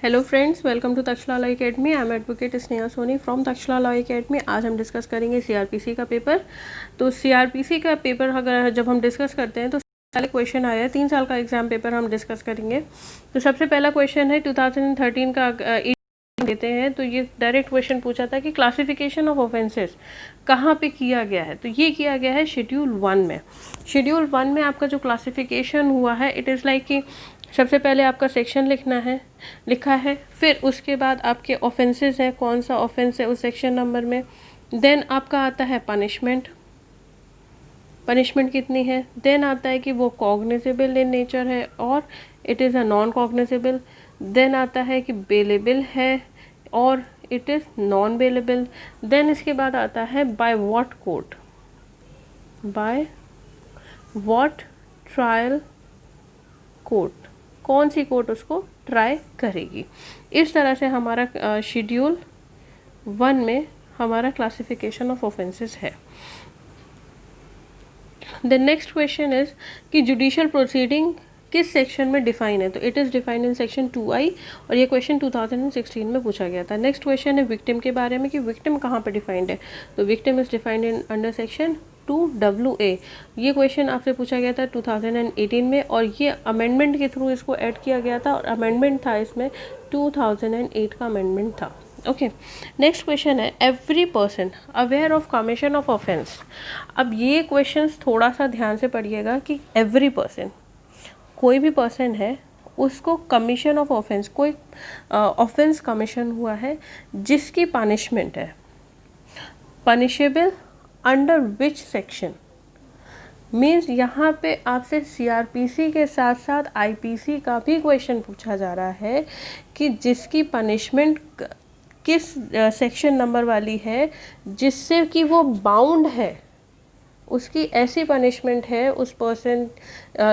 Hello friends, welcome to Takshashila Law Academy. I am advocate Sneha Soni from Takshashila Law Academy. आज हम discuss करेंगे CrPC का paper. तो सीआरपीसी का पेपर अगर जब हम डिस्कस करते हैं तो पहले क्वेश्चन आया है, 3 साल का एग्जाम पेपर हम डिस्कस करेंगे। तो सबसे पहला क्वेश्चन है 2013 का देते हैं। तो ये डायरेक्ट क्वेश्चन पूछा था कि क्लासिफिकेशन ऑफ ऑफेंसेस कहाँ पे किया गया है। तो ये किया गया है शेड्यूल 1 में। शेड्यूल 1 में आपका जो क्लासिफिकेशन हुआ है, इट इज़ लाइक कि सबसे पहले आपका सेक्शन लिखा है, फिर उसके बाद आपके ऑफेंसेस हैं, कौन सा ऑफेंस है उस सेक्शन नंबर में। देन आपका आता है पनिशमेंट कितनी है। देन आता है कि वो कॉग्निजेबल इन नेचर है और it is a non cognizable. Then आता है कि बेलेबल है और it is non bailable. Then इसके बाद आता है by what court, by what trial court, कौन सी कोर्ट उसको ट्राई करेगी। इस तरह से हमारा शेड्यूल 1 में हमारा क्लासिफिकेशन ऑफ ऑफेंसेस है। द नेक्स्ट क्वेश्चन इज कि जुडिशियल प्रोसीडिंग किस सेक्शन में डिफाइन है। तो it is defined in section 2I और ये क्वेश्चन 2016 में पूछा गया था। नेक्स्ट क्वेश्चन है विक्टिम के बारे में कि विक्टिम कहाँ पर डिफाइंड है। तो victim is defined in under section 2WA। ये क्वेश्चन आपसे पूछा गया था 2018 में और ये अमेंडमेंट के थ्रू इसको ऐड किया गया था और अमेंडमेंट था इसमें 2008 का अमेंडमेंट था। ओके, नेक्स्ट क्वेश्चन है every person aware of commission of offence. अब ये क्वेश्चंस थोड़ा सा ध्यान से पढ़िएगा कि एवरी पर्सन, कोई भी पर्सन है उसको कमीशन ऑफ ऑफेंस, कोई ऑफेंस कमीशन हुआ है जिसकी पनिशमेंट है punishable under which section. Means यहाँ पे आपसे सीआरपीसी के साथ साथ आईपीसी का भी क्वेश्चन पूछा जा रहा है कि जिसकी पनिशमेंट किस सेक्शन नंबर वाली है जिससे कि वो बाउंड है, उसकी ऐसी पनिशमेंट है, उस पर्सन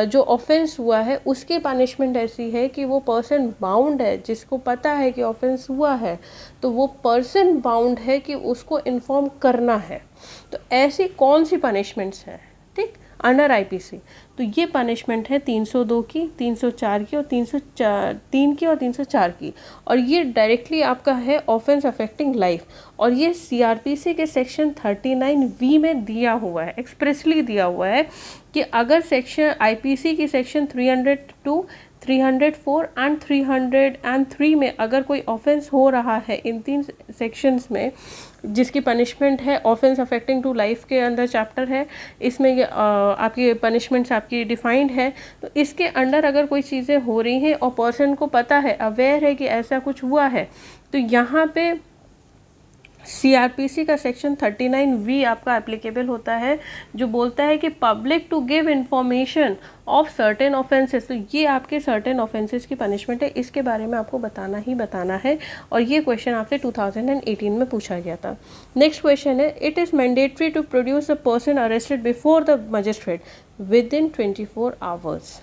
जो ऑफेंस हुआ है उसकी पनिशमेंट ऐसी है कि वो पर्सन बाउंड है, जिसको पता है कि ऑफेंस हुआ है तो वो पर्सन बाउंड है कि उसको इन्फॉर्म करना है। तो ऐसी कौन सी पनिशमेंट्स हैं, ठीक, अंडर आईपीसी। तो ये पनिशमेंट है 302 की, 304 की और 303 की और 304 की। और ये डायरेक्टली आपका है ऑफेंस अफेक्टिंग लाइफ और ये सीआरपीसी के सेक्शन 39V में दिया हुआ है, एक्सप्रेसली दिया हुआ है कि अगर सेक्शन आईपीसी की सेक्शन 302, 304 एंड 303 में अगर कोई ऑफेंस हो रहा है इन 3 सेक्शंस में जिसकी पनिशमेंट है ऑफेंस अफेक्टिंग टू लाइफ के अंदर चैप्टर है, इसमें ये आपकी पनिशमेंट्स आपकी डिफाइंड है। तो इसके अंडर अगर कोई चीज़ें हो रही हैं और पर्सन को पता है, अवेयर है कि ऐसा कुछ हुआ है, तो यहाँ पे सीआरपीसी का सेक्शन 39V आपका एप्लीकेबल होता है, जो बोलता है कि public to give information of certain offences. तो ये आपके सर्टेन ऑफेंसेस की पनिशमेंट है, इसके बारे में आपको बताना ही बताना है और ये क्वेश्चन आपसे 2018 में पूछा गया था। नेक्स्ट क्वेश्चन है it is mandatory to produce the person arrested before the magistrate within 24 hours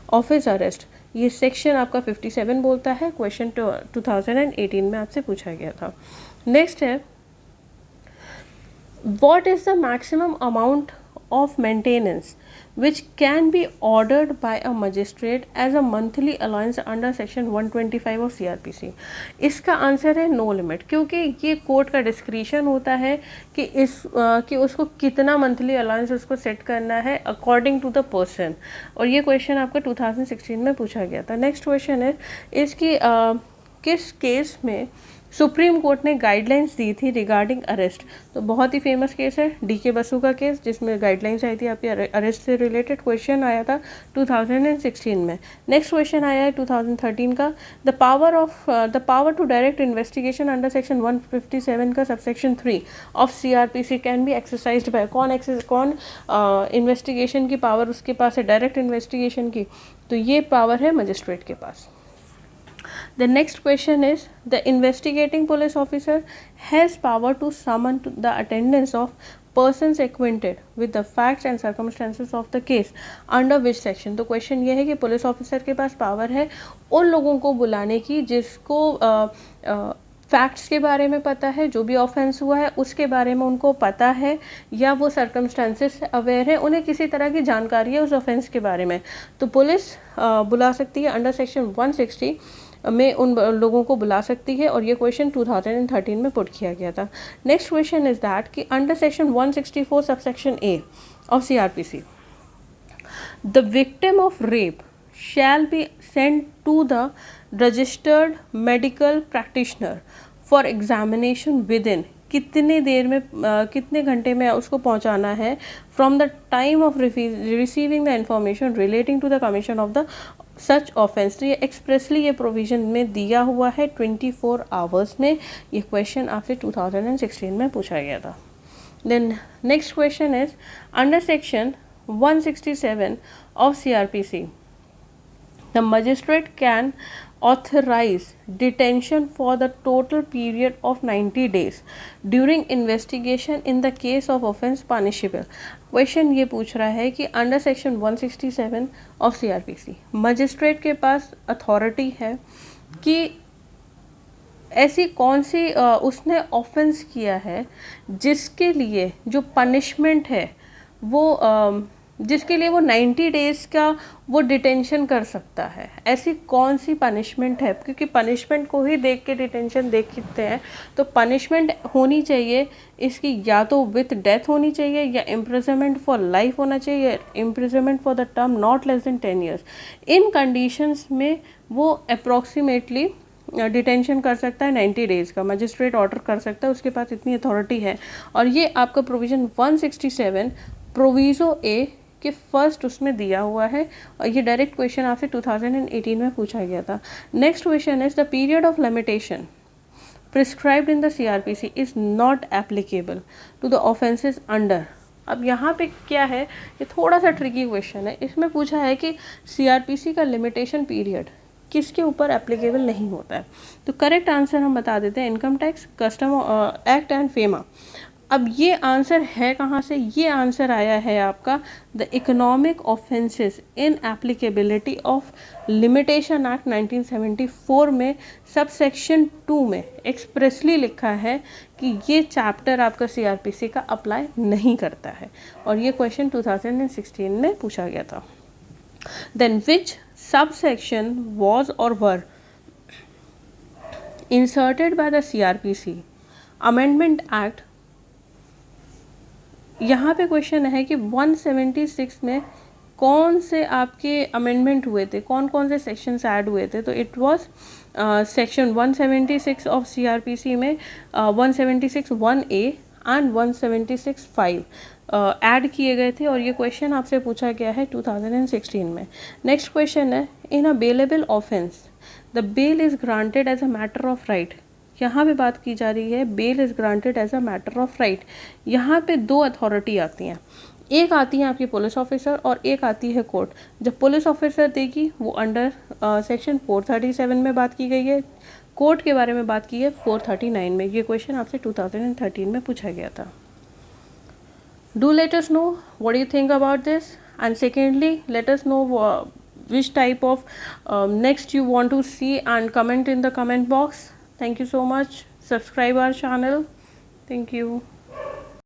of his arrest. ये सेक्शन आपका 57 बोलता है, क्वेश्चन 2018 में आपसे पूछा गया था। नेक्स्ट है what is the maximum amount of maintenance which can be ordered by a magistrate as a monthly allowance under section 125 of CRPC। इसका आंसर है नो लिमिट, क्योंकि ये कोर्ट का डिस्क्रिशन होता है कि कि उसको कितना मंथली अलाउंस उसको सेट करना है अकॉर्डिंग टू द पर्सन। और ये क्वेश्चन आपका 2016 में पूछा गया था। नेक्स्ट क्वेश्चन है इसकी किस केस में सुप्रीम कोर्ट ने गाइडलाइंस दी थी रिगार्डिंग अरेस्ट। तो बहुत ही फेमस केस है DK बसु का केस, जिसमें गाइडलाइंस आई थी आपकी अरेस्ट से रिलेटेड। क्वेश्चन आया था 2016 में। नेक्स्ट क्वेश्चन आया है 2013 का, the power to direct investigation under section 157 का subsection 3 of CRPC can be exercised by. कौन इन्वेस्टिगेशन की पावर उसके पास है, डायरेक्ट इन्वेस्टिगेशन की। तो ये पावर है मजिस्ट्रेट के पास। The next question is the investigating police officer has power to summon to the attendance of persons acquainted with the facts and circumstances of the case under which section। तो question ये है कि police officer के पास power है उन लोगों को बुलाने की जिसको फैक्ट्स के बारे में पता है, जो भी ऑफेंस हुआ है उसके बारे में उनको पता है, या वो सर्कमस्टेंसेस से अवेयर है, उन्हें किसी तरह की जानकारी है उस ऑफेंस के बारे में। तो पुलिस बुला सकती है अंडर सेक्शन 160 में उन लोगों को बुला सकती है, और ये क्वेश्चन 2013 में पुट किया गया था। नेक्स्ट क्वेश्चन इज दैट कि under section 164 subsection A of CRPC the victim of rape shall be sent to the registered medical practitioner for examination within कितने देर में कितने घंटे में उसको पहुंचाना है from the time of receiving the information relating to the commission of the such offence. तो ये एक्सप्रेसली ये प्रोविजन में दिया हुआ है 24 आवर्स में। ये क्वेश्चन आपसे 2016 में पूछा गया था। Then next question is under section 167 of CRPC the magistrate can authorize detention for the total period of 90 days during investigation in the case of offense punishable। Question ये पूछ रहा है कि under section 167 of CRPC magistrate के पास authority है कि ऐसी कौन सी उसने ऑफेंस किया है जिसके लिए जो पनिशमेंट है वो जिसके लिए वो 90 डेज़ का वो डिटेंशन कर सकता है। ऐसी कौन सी पनिशमेंट है, क्योंकि पनिशमेंट को ही देख के डिटेंशन देखते हैं, तो पनिशमेंट होनी चाहिए इसकी या तो विथ डेथ होनी चाहिए या इम्प्रिजनमेंट फॉर लाइफ होना चाहिए या imprisonment for the term not less than 10 years. In conditions में वो अप्रॉक्सीमेटली डिटेंशन कर सकता है 90 डेज़ का, मजिस्ट्रेट ऑर्डर कर सकता है, उसके पास इतनी अथॉरिटी है। और ये आपका प्रोविज़न 167 प्रोविज़ो ए कि फर्स्ट उसमें दिया हुआ है, और ये डायरेक्ट क्वेश्चन आपसे 2018 में पूछा गया था। Next question is the period of limitation prescribed in the CRPC is not applicable to the offences under. अब यहाँ पे क्या है, ये थोड़ा सा ट्रिकी क्वेश्चन है। इसमें पूछा है कि CRPC का लिमिटेशन पीरियड किसके ऊपर एप्लीकेबल नहीं होता है। तो करेक्ट आंसर हम बता देते हैं, income tax, custom act and FEMA. अब ये आंसर है कहाँ से, ये आंसर आया है आपका the economic offences in applicability of limitation act 1974 में सब सेक्शन 2 में एक्सप्रेसली लिखा है कि ये चैप्टर आपका CRPC का अप्लाई नहीं करता है, और ये क्वेश्चन 2016 में पूछा गया था। देन विच सब section was or were inserted by the CRPC amendment act. यहाँ पे क्वेश्चन है कि 176 में कौन से आपके अमेंडमेंट हुए थे, कौन कौन से सेक्शंस ऐड हुए थे। तो it was section 176 of CRPC में 176 1A एंड 176 5 ऐड किए गए थे, और ये क्वेश्चन आपसे पूछा गया है 2016 में। नेक्स्ट क्वेश्चन है in a bailable offence the bail is granted as a matter of right. यहाँ पे बात की जा रही है bail is granted as a matter of right. यहाँ पे दो अथॉरिटी आती हैं, एक आती है आपकी पुलिस ऑफिसर और एक आती है कोर्ट। जब पुलिस ऑफिसर देगी वो अंडर सेक्शन 437 में बात की गई है, कोर्ट के बारे में बात की है 439 में। ये क्वेश्चन आपसे 2013 में पूछा गया था। Do let us know what you think about this, and secondly let us know which type of next you want to see, and comment in the comment box. Thank you so much. Subscribe our channel. Thank you.